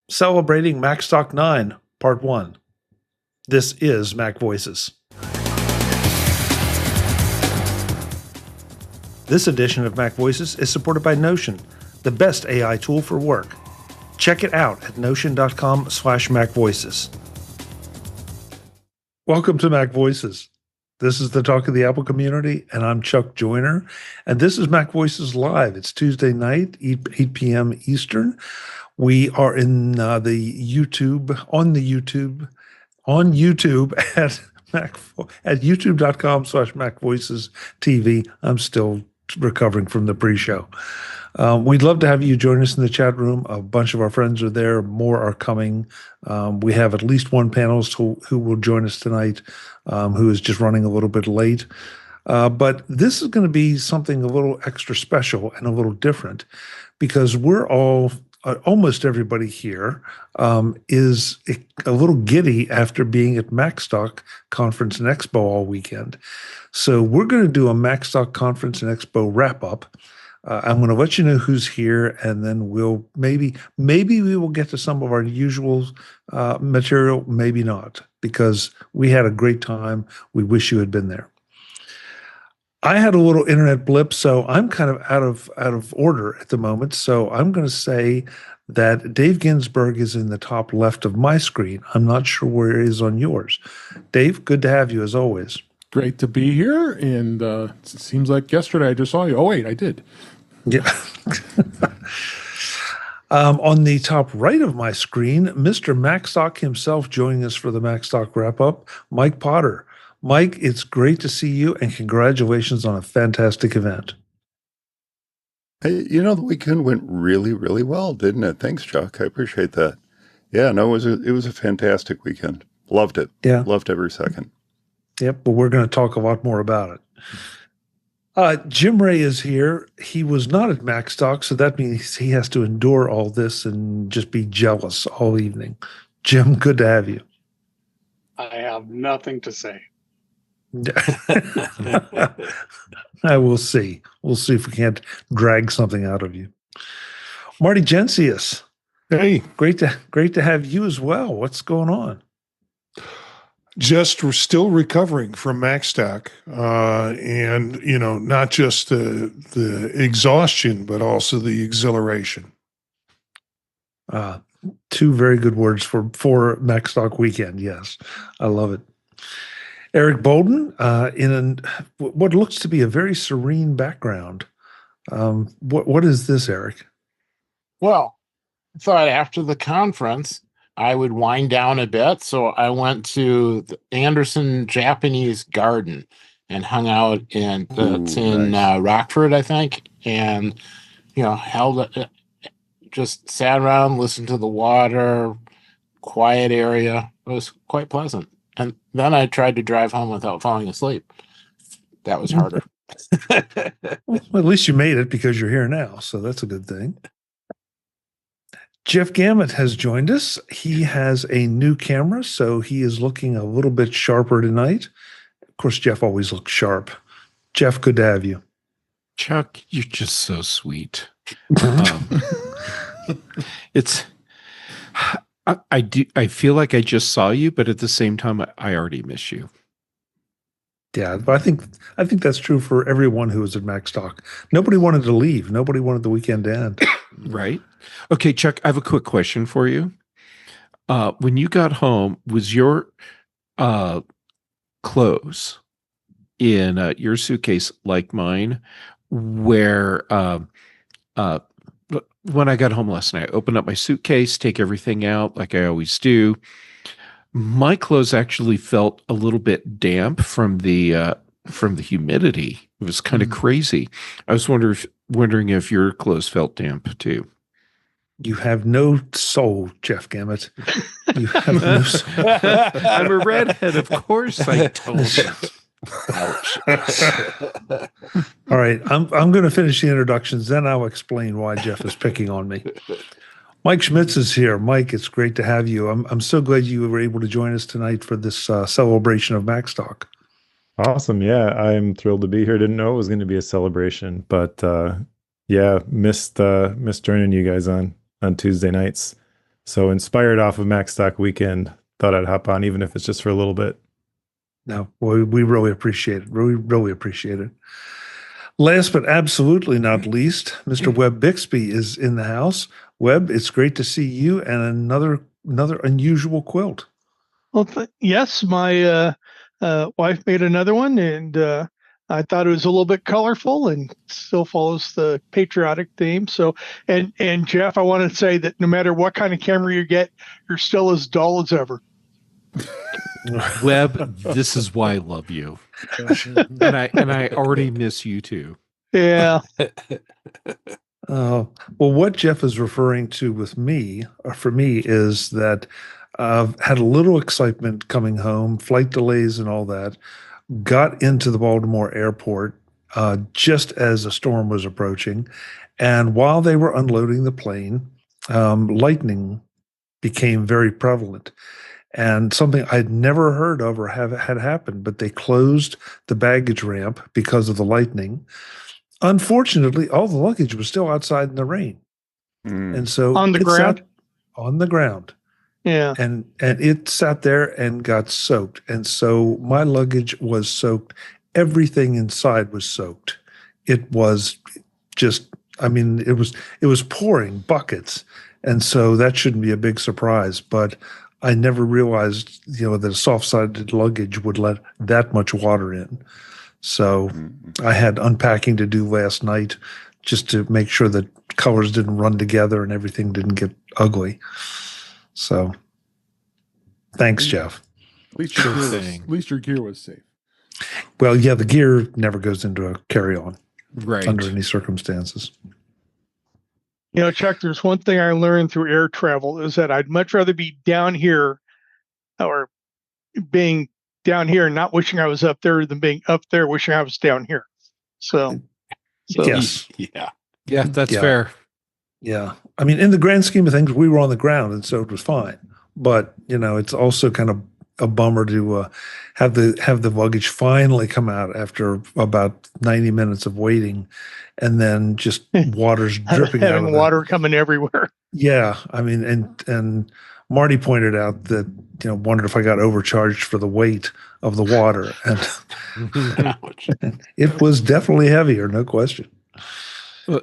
Celebrating Macstock 9, Part 1. This is MacVoices. This edition of MacVoices is supported by Notion, the best AI tool for work. Check it out at notion.com/MacVoices. Welcome to MacVoices. This is the talk of the Apple community, and I'm Chuck Joyner. And this is MacVoices Live. It's Tuesday night, 8 p.m. Eastern. We are in on YouTube at youtube.com/MacVoices TV. I'm still recovering from the pre-show. We'd love to have you join us in the chat room. A bunch of our friends are there. More are coming. We have at least one panelist who will join us tonight, who is just running a little bit late. But this is going to be something a little extra special and a little different because we're all almost everybody here is a little giddy after being at Macstock Conference and Expo all weekend. So we're going to do a Macstock Conference and Expo wrap-up. I'm going to let you know who's here, and then we'll maybe we will get to some of our usual material, maybe not, because we had a great time. We wish you had been there. I had a little internet blip, so I'm kind of out of order at the moment. So I'm going to say that Dave Ginsburg is in the top left of my screen. I'm not sure where he is on yours. Dave, good to have you as always. Great to be here, and it seems like yesterday I just saw you. Oh, wait, I did. Yeah. On the top right of my screen, Mr. Macstock himself joining us for the Macstock wrap-up, Mike Potter. Mike, it's great to see you, and congratulations on a fantastic event. Hey, the weekend went really, really well, didn't it? Thanks, Chuck. I appreciate that. Yeah, no, it was a fantastic weekend. Loved it. Yeah. Loved every second. Yep, but we're going to talk a lot more about it. Jim Ray is here. He was not at Macstock, so that means he has to endure all this and just be jealous all evening. Jim, good to have you. I have nothing to say. I will see. We'll see if we can't drag something out of you. Marty Jencius. Hey, great to have you as well. What's going on? We're still recovering from Macstock, and not just the exhaustion, but also the exhilaration. Two very good words for Macstock weekend. Yes, I love it. Eric Bolden, in what looks to be a very serene background. What is this, Eric? Well, I thought after the conference I would wind down a bit, so I went to the Anderson Japanese Garden and hung out in nice. Rockford, I think, and just sat around, listened to the water, quiet area. It was quite pleasant. And then I tried to drive home without falling asleep. That was harder. Well, at least you made it because you're here now, so that's a good thing. Jeff Gamet has joined us. He has a new camera, so he is looking a little bit sharper tonight. Of course, Jeff always looks sharp. Jeff, good to have you. Chuck, you're just so sweet. I feel like I just saw you, but at the same time, I already miss you. Yeah, but I think that's true for everyone who was at Macstock. Nobody wanted to leave. Nobody wanted the weekend to end. Right. Okay, Chuck, I have a quick question for you. When you got home, was your clothes in your suitcase like mine, where when I got home last night, I opened up my suitcase, take everything out like I always do. My clothes actually felt a little bit damp from the humidity. It was kind of crazy. I was wondering if your clothes felt damp too. You have no soul, Jeff Gamet. You have no soul. I'm a redhead, of course. I told you. Ouch. All right, I'm going to finish the introductions, then I'll explain why Jeff is picking on me. Mike Schmitz is here. Mike, it's great to have you. I'm so glad you were able to join us tonight for this celebration of Macstock. Awesome. Yeah, I'm thrilled to be here. Didn't know it was going to be a celebration, but yeah, missed joining you guys on Tuesday nights. So inspired off of Macstock weekend, thought I'd hop on, even if it's just for a little bit. No, we really appreciate it. Really appreciate it. Last but absolutely not least, Mr. Web Bixby is in the house. Web, it's great to see you and another unusual quilt. Well, yes, my wife made another one, and I thought it was a little bit colorful and still follows the patriotic theme. So, and Jeff, I want to say that no matter what kind of camera you get, you're still as dull as ever. Web, this is why I love you, and I already miss you too. Yeah. Well, what Jeff is referring to with me, or for me, is that I've had a little excitement coming home, flight delays and all that. Got into the Baltimore airport just as a storm was approaching, and while they were unloading the plane, lightning became very prevalent. And something I'd never heard of or had happened, but they closed the baggage ramp because of the lightning. Unfortunately, all the luggage was still outside in the rain. And so On the ground? On the ground. Yeah. And it sat there and got soaked. And so my luggage was soaked. Everything inside was soaked. It was just, I mean, it was pouring buckets. And so that shouldn't be a big surprise. But I never realized, that a soft-sided luggage would let that much water in. So I had unpacking to do last night just to make sure that colors didn't run together and everything didn't get ugly. So thanks, Jeff. At least your gear was safe. Well, yeah, the gear never goes into a carry-on Right. under any circumstances. Chuck, there's one thing I learned through air travel is that I'd much rather be down here or being down here and not wishing I was up there than being up there wishing I was down here. So Yes. Yeah, That's Yeah. fair. Yeah. I mean, in the grand scheme of things, we were on the ground, and so it was fine. But, it's also kind of a bummer to have the luggage finally come out after about 90 minutes of waiting, and then just water's dripping out having of water coming everywhere. Yeah. I mean, and Marty pointed out that, wondered if I got overcharged for the weight of the water. And it was definitely heavier, no question.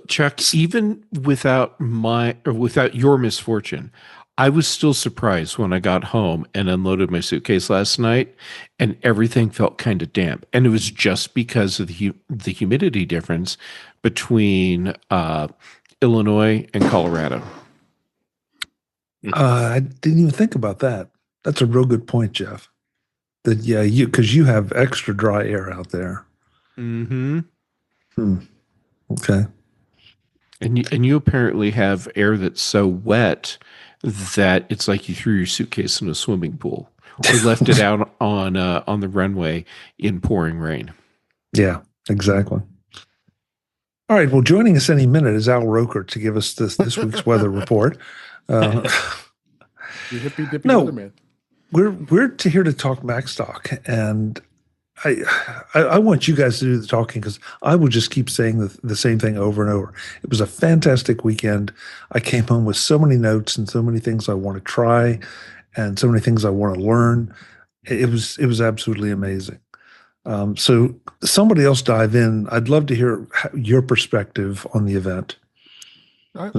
Chuck, even without your misfortune, I was still surprised when I got home and unloaded my suitcase last night, and everything felt kind of damp. And it was just because of the humidity difference between Illinois and Colorado. I didn't even think about that. That's a real good point, Jeff. That because you have extra dry air out there. Mm-hmm. Okay. And you apparently have air that's so wet that it's like you threw your suitcase in a swimming pool or left it out on the runway in pouring rain. Yeah, exactly. All right. Well, joining us any minute is Al Roker to give us this week's weather report. You hippy dippy No. weatherman. We're here to talk Macstock, and I want you guys to do the talking because I will just keep saying the same thing over and over. It was a fantastic weekend. I came home with so many notes and so many things I want to try, and so many things I want to learn. It was absolutely amazing. So somebody else dive in. I'd love to hear your perspective on the event. All right,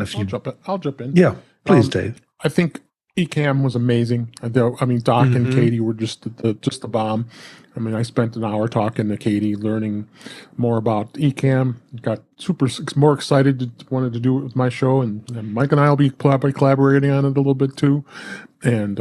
I'll jump in. Yeah, please, Dave. I think Ecamm was amazing. I mean, Doc and Katie were just the bomb. I mean, I spent an hour talking to Katie, learning more about Ecamm. Got super more excited. Wanted to do it with my show, and Mike and I will be collaborating on it a little bit too. And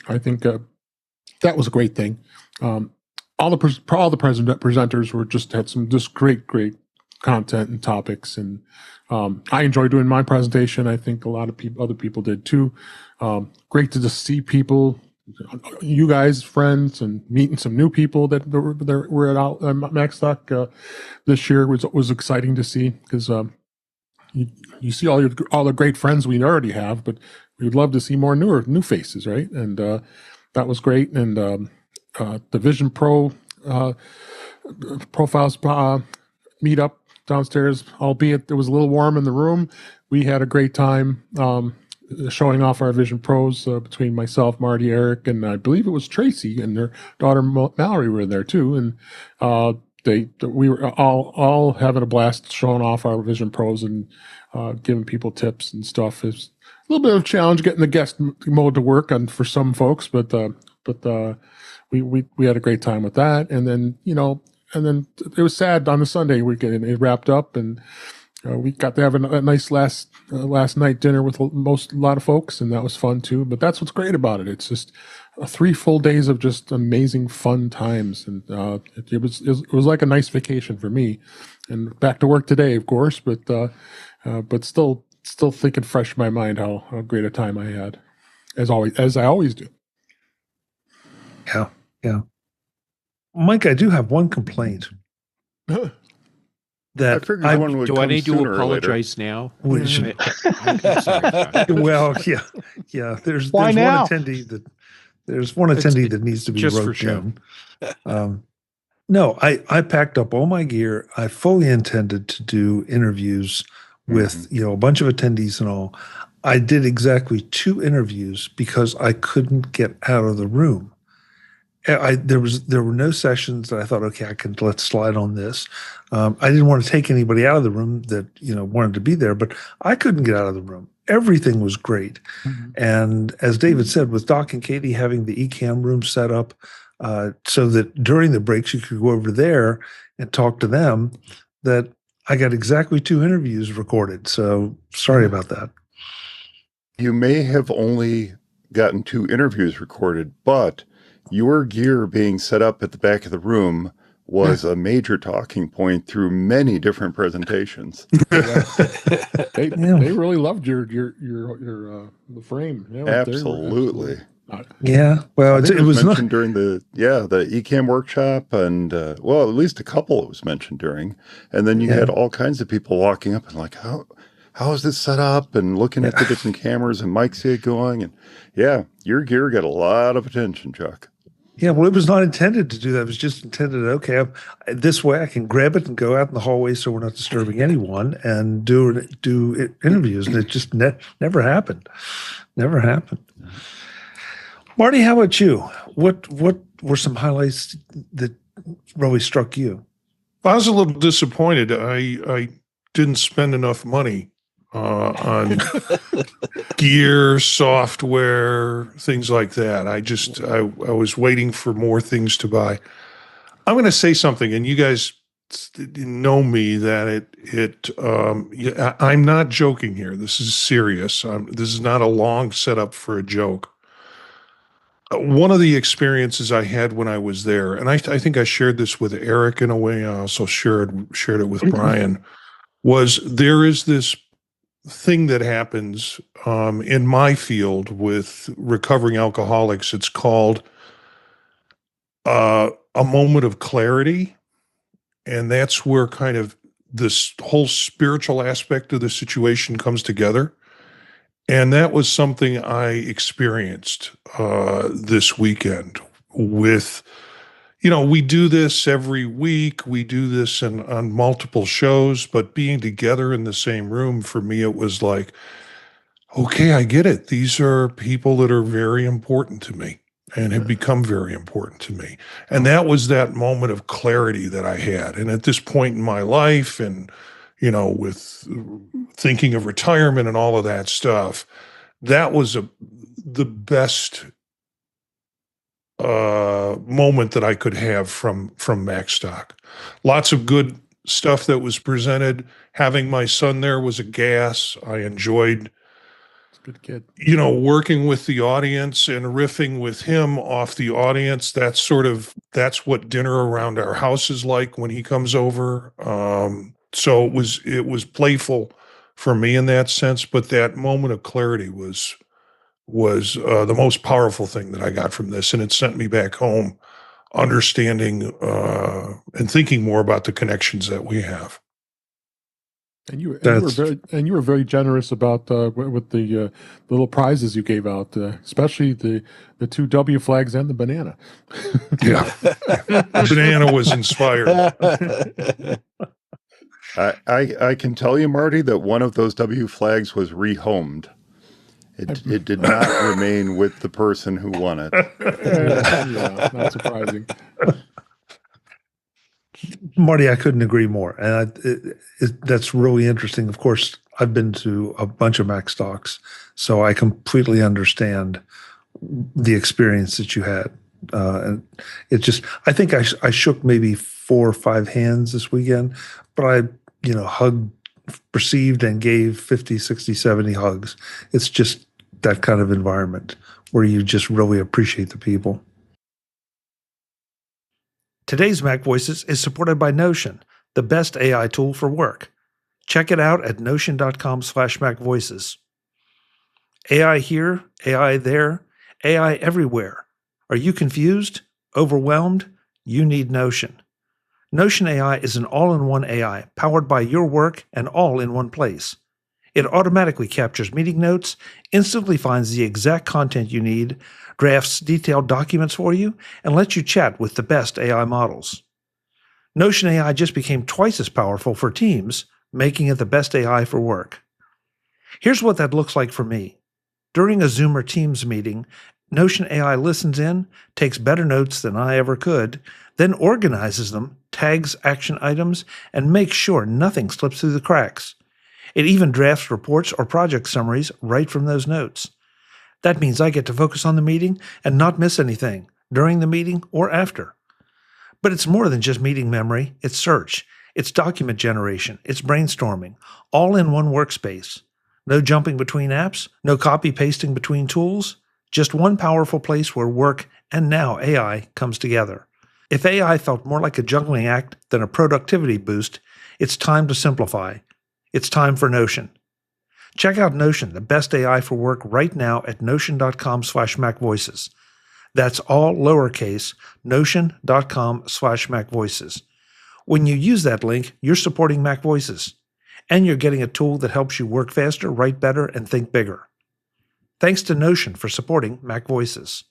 I think that was a great thing. All the presenters were had some great content and topics, and I enjoyed doing my presentation. I think a lot of other people did too. Great to just see people, you guys, friends, and meeting some new people that were at Macstock this year was exciting to see because you see all the great friends we already have, but we'd love to see more new faces, right? And that was great. And the Vision Pro profiles meetup downstairs, albeit it was a little warm in the room. We had a great time. showing off our Vision Pros between myself, Marty, Eric, and I believe it was Tracy and their daughter Mallory were there too, and we were all having a blast showing off our Vision Pros and giving people tips and stuff. It's a little bit of a challenge getting the guest mode to work on for some folks, but we had a great time with that. And then it was sad on the Sunday weekend. It wrapped up, and we got to have a nice last night dinner with a lot of folks, and that was fun too. But that's what's great about it. It's just 3 full days of just amazing fun times, and it was like a nice vacation for me. And back to work today, of course, but still thinking fresh in my mind how great a time I had, as I always do. Yeah. Mike, I do have one complaint. I figured one would do I come need to sooner or apologize now? Which, I'm sorry. well, yeah. There's Why one now? attendee that needs to be just for wrote show. down. No, I packed up all my gear. I fully intended to do interviews with a bunch of attendees and all. I did exactly 2 interviews because I couldn't get out of the room. There were no sessions that I thought, okay, let's slide on this. I didn't want to take anybody out of the room that wanted to be there, but I couldn't get out of the room. Everything was great, and as David said, with Doc and Katie having the eCam room set up so that during the breaks you could go over there and talk to them, that I got exactly 2 interviews recorded. So sorry about that. You may have only gotten 2 interviews recorded, but your gear being set up at the back of the room was a major talking point through many different presentations. They really loved your the frame. Yeah, Absolutely. Yeah, well, it was mentioned not during the eCam workshop, and at least a couple it was mentioned during, and then you had all kinds of people walking up and like, how is this set up, and looking at the different cameras and mics you had going, and your gear got a lot of attention, Chuck. Yeah, well, it was not intended to do that. It was just intended, okay, this way I can grab it and go out in the hallway so we're not disturbing anyone and do interviews. And it just never happened. Never happened. Marty, how about you? What were some highlights that really struck you? I was a little disappointed. I didn't spend enough money on gear, software, things like that. I was waiting for more things to buy. I'm going to say something, and you guys know me that I'm not joking here. This is serious. This is not a long setup for a joke. One of the experiences I had when I was there, and I think I shared this with Eric in a way, I also shared it with Brian, was there is this thing that happens in my field with recovering alcoholics. It's called a moment of clarity. And that's where kind of this whole spiritual aspect of the situation comes together. And that was something I experienced this weekend with, we do this every week. We do this on multiple shows, but being together in the same room, for me, it was like, okay, I get it. These are people that are very important to me and have become very important to me. And that was that moment of clarity that I had. And at this point in my life and, with thinking of retirement and all of that stuff, that was the best moment that I could have from Macstock. Lots of good stuff that was presented. Having my son there was a gas. I enjoyed, good kid, working with the audience and riffing with him off the audience. That's what dinner around our house is like when he comes over. So it was playful for me in that sense, but that moment of clarity was the most powerful thing that I got from this. And it sent me back home understanding and thinking more about the connections that we have. And you were very generous about with the little prizes you gave out, especially the 2 W flags and the banana. Yeah, the banana was inspired. I can tell you, Marty, that one of those W flags was rehomed. It did not remain with the person who won it. Yeah, not surprising. Marty, I couldn't agree more. And that's really interesting. Of course, I've been to a bunch of Macstocks, so I completely understand the experience that you had. And it just, I think I shook maybe 4 or 5 hands this weekend, but I, hugged, received and gave 50, 60, 70 hugs. It's just that kind of environment where you just really appreciate the people. Today's Mac Voices is supported by Notion, the best AI tool for work. Check it out at notion.com/MacVoices. AI here, AI there, AI everywhere. Are you confused? Overwhelmed? You need Notion. Notion AI is an all-in-one AI powered by your work and all in one place. It automatically captures meeting notes, instantly finds the exact content you need, drafts detailed documents for you, and lets you chat with the best AI models. Notion AI just became twice as powerful for teams, making it the best AI for work. Here's what that looks like for me. During a Zoom or Teams meeting, Notion AI listens in, takes better notes than I ever could, then organizes them, tags action items, and makes sure nothing slips through the cracks. It even drafts reports or project summaries right from those notes. That means I get to focus on the meeting and not miss anything, during the meeting or after. But it's more than just meeting memory, it's search, it's document generation, it's brainstorming, all in one workspace. No jumping between apps, no copy-pasting between tools, just one powerful place where work and now AI comes together. If AI felt more like a juggling act than a productivity boost, it's time to simplify. It's time for Notion. Check out Notion, the best AI for work, right now at notion.com/MacVoices. That's all lowercase, notion.com/MacVoices. When you use that link, you're supporting Mac Voices, and you're getting a tool that helps you work faster, write better, and think bigger. Thanks to Notion for supporting Mac Voices.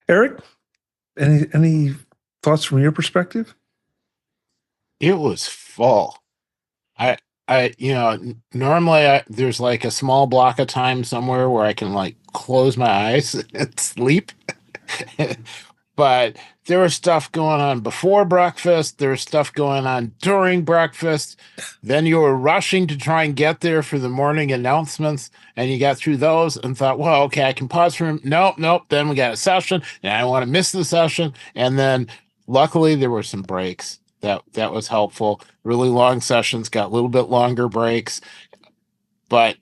Eric, any thoughts from your perspective? It was full. Normally there's like a small block of time somewhere where I can like close my eyes and sleep. But there was stuff going on before breakfast. There was stuff going on during breakfast. Then you were rushing to try and get there for the morning announcements, and you got through those and thought, well, okay, I can pause for him. Nope. Then we got a session, and I don't want to miss the session. And then luckily there were some breaks. That was helpful. Really long sessions got a little bit longer breaks, but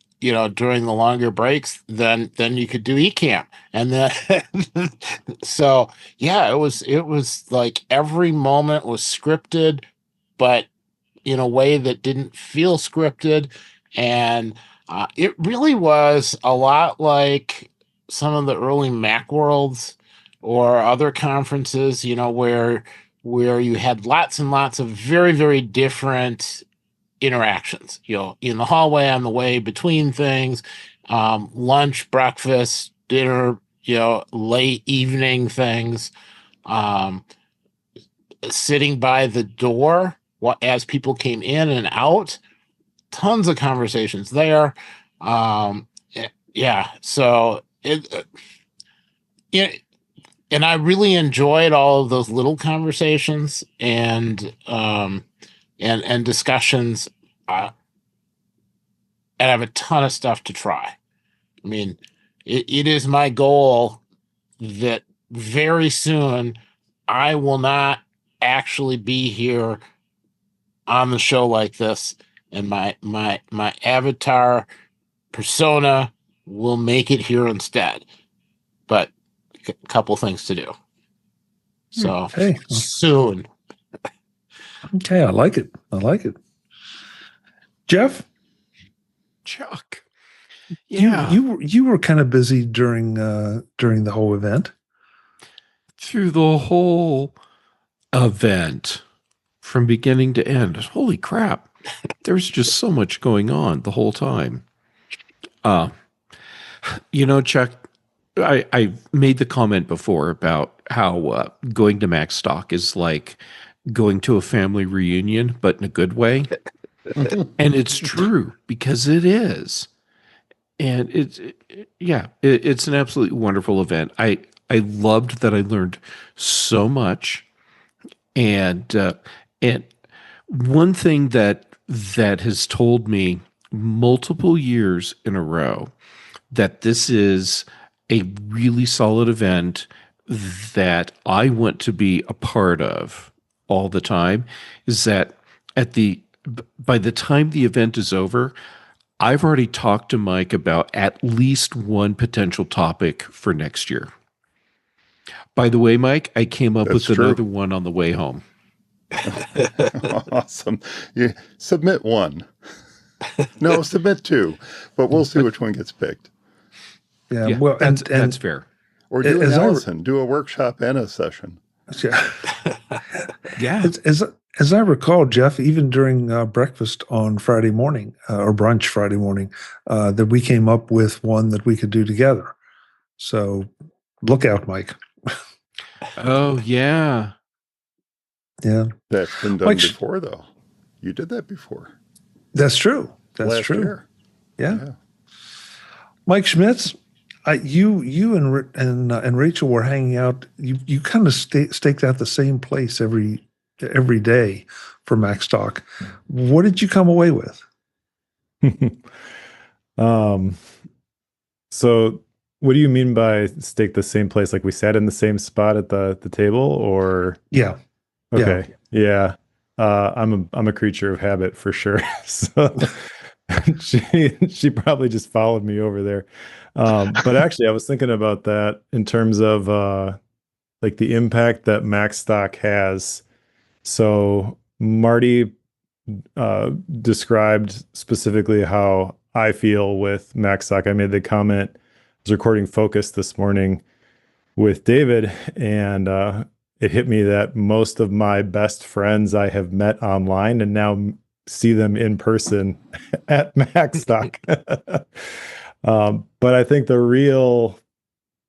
during the longer breaks, then you could do eCamp, and then so yeah, it was like every moment was scripted, but in a way that didn't feel scripted, and it really was a lot like some of the early Macworlds or other conferences, where you had lots and lots of very, very different interactions, in the hallway, on the way between things, lunch, breakfast, dinner, late evening things, sitting by the door as people came in and out, tons of conversations there. Yeah, so and I really enjoyed all of those little conversations and discussions. And I have a ton of stuff to try. I mean, it is my goal that very soon I will not actually be here on the show like this, and my avatar persona will make it here instead. But a couple things to do. So soon. Okay, I like it. Jeff? Chuck. Yeah. You were kind of busy during the whole event. Through the whole event, from beginning to end. Holy crap. There's just so much going on the whole time. Chuck, I made the comment before about how going to Macstock is like going to a family reunion, but in a good way. And it's true, because it is. and it's an absolutely wonderful event. I loved that I learned so much, and one thing that has told me multiple years in a row that this is a really solid event that I want to be a part of all the time is that by the time the event is over, I've already talked to Mike about at least one potential topic for next year. By the way, Mike, I came up That's with true. another one on the way home. Awesome. You submit one. No, submit two, but we'll see which one gets picked. Yeah, Yeah, well, that's fair. Or do As an I- Allison, do a workshop and a session. yeah. Yeah. As I recall, Jeff, even during breakfast on Friday morning or brunch Friday morning, that we came up with one that we could do together. So look out, Mike. Oh, yeah. Yeah, That's been done Mike, before, though. You did that before. that's true. That's last true. year. Yeah. Mike Schmitz, you and Rachel were hanging out. You kind of staked out the same place every day for Macstock. What did you come away with? So what do you mean by stake the same place? Like we sat in the same spot at the table, or? Yeah. Okay. Yeah. I'm a creature of habit for sure. So she probably just followed me over there. But actually I was thinking about that in terms of like the impact that Macstock has. So Marty described specifically how I feel with Macstock. I made the comment, I was recording Focus this morning with David, and it hit me that most of my best friends I have met online and now see them in person at Macstock. But I think the real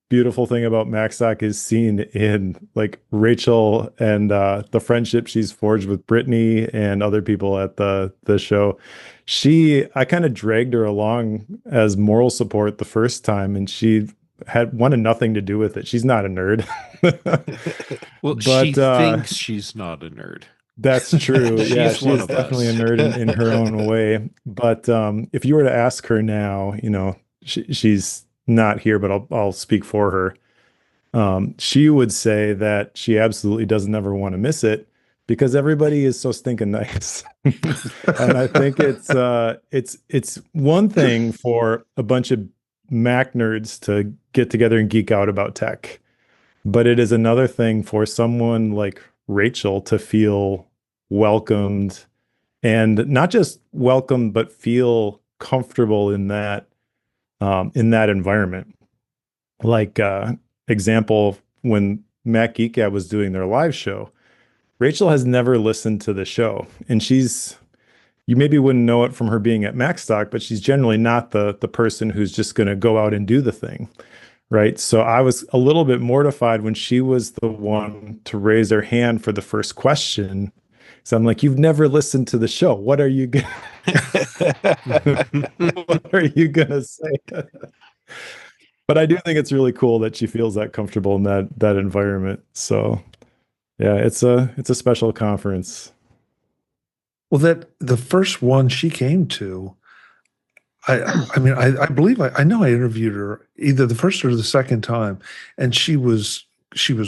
beautiful thing about Macstock is seen in like Rachel and the friendship she's forged with Brittany and other people at the show. I kind of dragged her along as moral support the first time, and she wanted nothing to do with it. She's not a nerd. Well, she thinks she's not a nerd. That's true. Yeah, She's one she's of definitely us. a nerd in her own way. But if you were to ask her now, she's not here, but I'll speak for her. She would say that she absolutely doesn't ever want to miss it because everybody is so stinking nice. And I think it's one thing for a bunch of Mac nerds to get together and geek out about tech, but it is another thing for someone like Rachel to feel welcomed, and not just welcomed, but feel comfortable in that environment. Like example, when Mac Geek Gab was doing their live show, Rachel has never listened to the show, and you maybe wouldn't know it from her being at Macstock, but she's generally not the person who's just going to go out and do the thing, right? So I was a little bit mortified when she was the one to raise her hand for the first question. So I'm like, you've never listened to the show. What are you gonna say? But I do think it's really cool that she feels that comfortable in that environment. So yeah, it's a special conference. Well, that the first one she came to, I mean, I believe I know I interviewed her either the first or the second time, and she was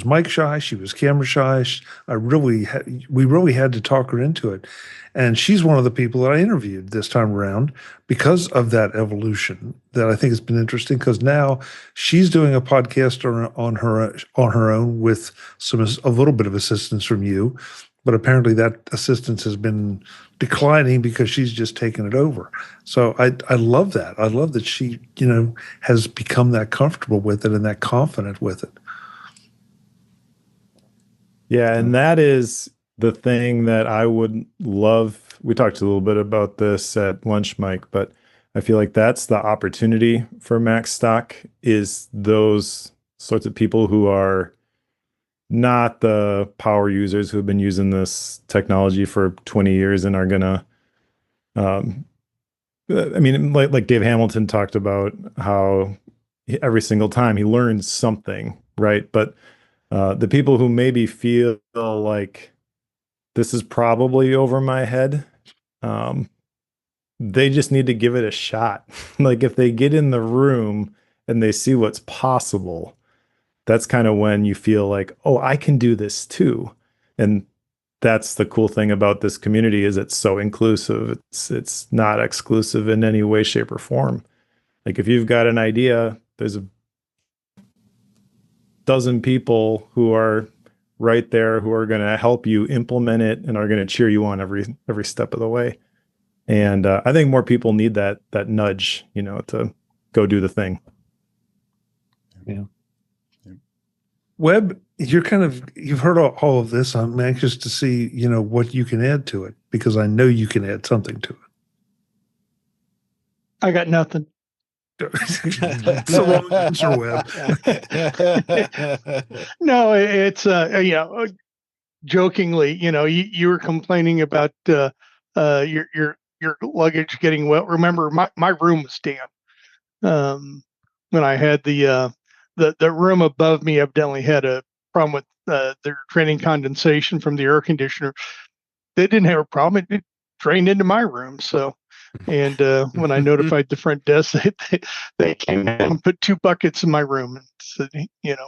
mic shy, she was camera shy. We really had to talk her into it, and she's one of the people that I interviewed this time around because of that evolution. That I think has been interesting because now she's doing a podcast on her own with a little bit of assistance from you. But apparently that assistance has been declining because she's just taken it over. So I love that. I love that she, has become that comfortable with it and that confident with it. Yeah, and that is the thing that I would love. We talked a little bit about this at lunch, Mike, but I feel like that's the opportunity for Macstock is those sorts of people who are not the power users who have been using this technology for 20 years and are going to I mean, like Dave Hamilton talked about how every single time he learns something, right? But the people who maybe feel like this is probably over my head, they just need to give it a shot. Like if they get in the room and they see what's possible, that's kind of when you feel like, oh, I can do this too. And that's the cool thing about this community is it's so inclusive. It's not exclusive in any way, shape, or form. Like if you've got an idea, there's a dozen people who are right there who are going to help you implement it and are going to cheer you on every step of the way. And I think more people need that nudge, to go do the thing. Yeah. Web, you've heard all of this. I'm anxious to see, what you can add to it, because I know you can add something to it. I got nothing. It's a long answer, Web. No, it's jokingly, you were complaining about your luggage getting wet. Remember, my room was damp. When I had the room above me evidently had a problem with their draining condensation from the air conditioner. They didn't have a problem. It drained into my room. So, and when I notified the front desk, they came in and put 2 buckets in my room and said,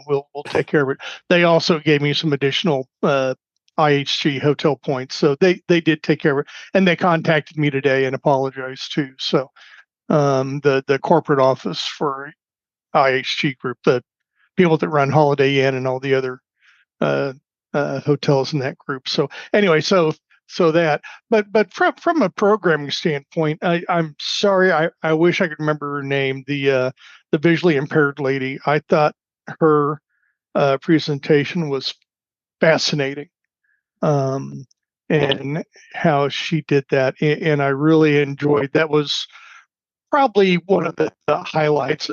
we'll take care of it. They also gave me some additional IHG hotel points. So they did take care of it. And they contacted me today and apologized too. So the corporate office for IHG Group, the people that run Holiday Inn and all the other hotels in that group. So anyway, so that, but from a programming standpoint, I'm sorry, I wish I could remember her name, the visually impaired lady. I thought her presentation was fascinating, and how she did that, and I really enjoyed. That was probably one of the highlights.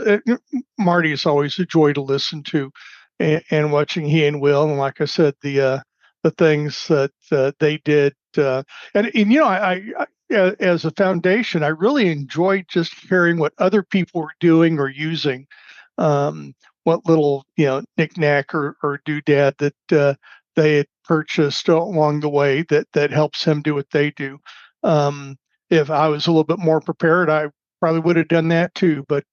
Marty is always a joy to listen to, and watching he and Will, and like I said, the things that they did, and I as a foundation, I really enjoyed just hearing what other people were doing or using, what little knick-knack or doodad that they had purchased along the way that helps them do what they do. If I was a little bit more prepared, I probably would have done that too. But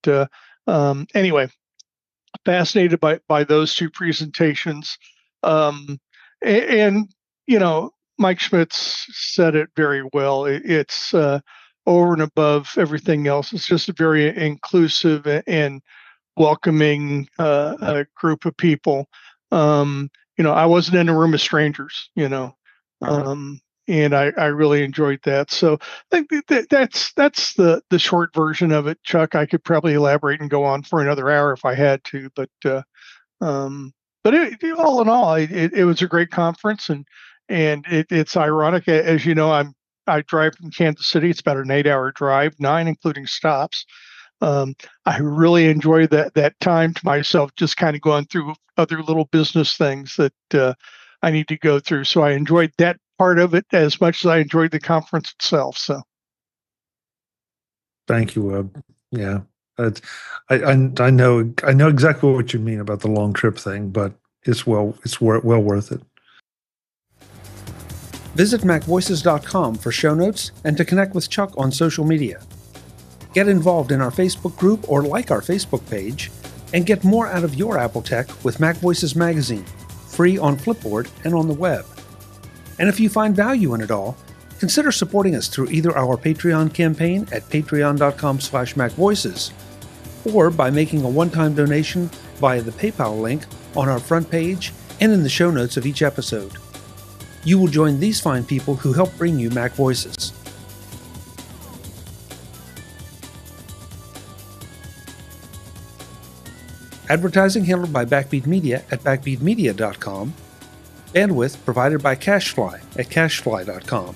anyway, fascinated by those 2 presentations. And Mike Schmitz said it very well. It's over and above everything else. It's just a very inclusive and welcoming group of people. I wasn't in a room of strangers, and I really enjoyed that. So I think that's the short version of it. Chuck, I could probably elaborate and go on for another hour if I had to, but all in all, it was a great conference, and it's ironic, as you know, I drive from Kansas City. It's about an 8-hour drive, 9 including stops. I really enjoyed that time to myself, just kind of going through other little business things that I need to go through. So I enjoyed that part of it as much as I enjoyed the conference itself. So, thank you, Web. Yeah, I know exactly what you mean about the long trip thing, but it's well worth it. Visit MacVoices.com for show notes and to connect with Chuck on social media. Get involved in our Facebook group or like our Facebook page, and get more out of your Apple tech with MacVoices Magazine, free on Flipboard and on the web. And if you find value in it all, consider supporting us through either our Patreon campaign at patreon.com/MacVoices, or by making a one-time donation via the PayPal link on our front page and in the show notes of each episode. You will join these fine people who help bring you Mac Voices. Advertising handled by Backbeat Media at backbeatmedia.com. Bandwidth provided by CacheFly at cachefly.com.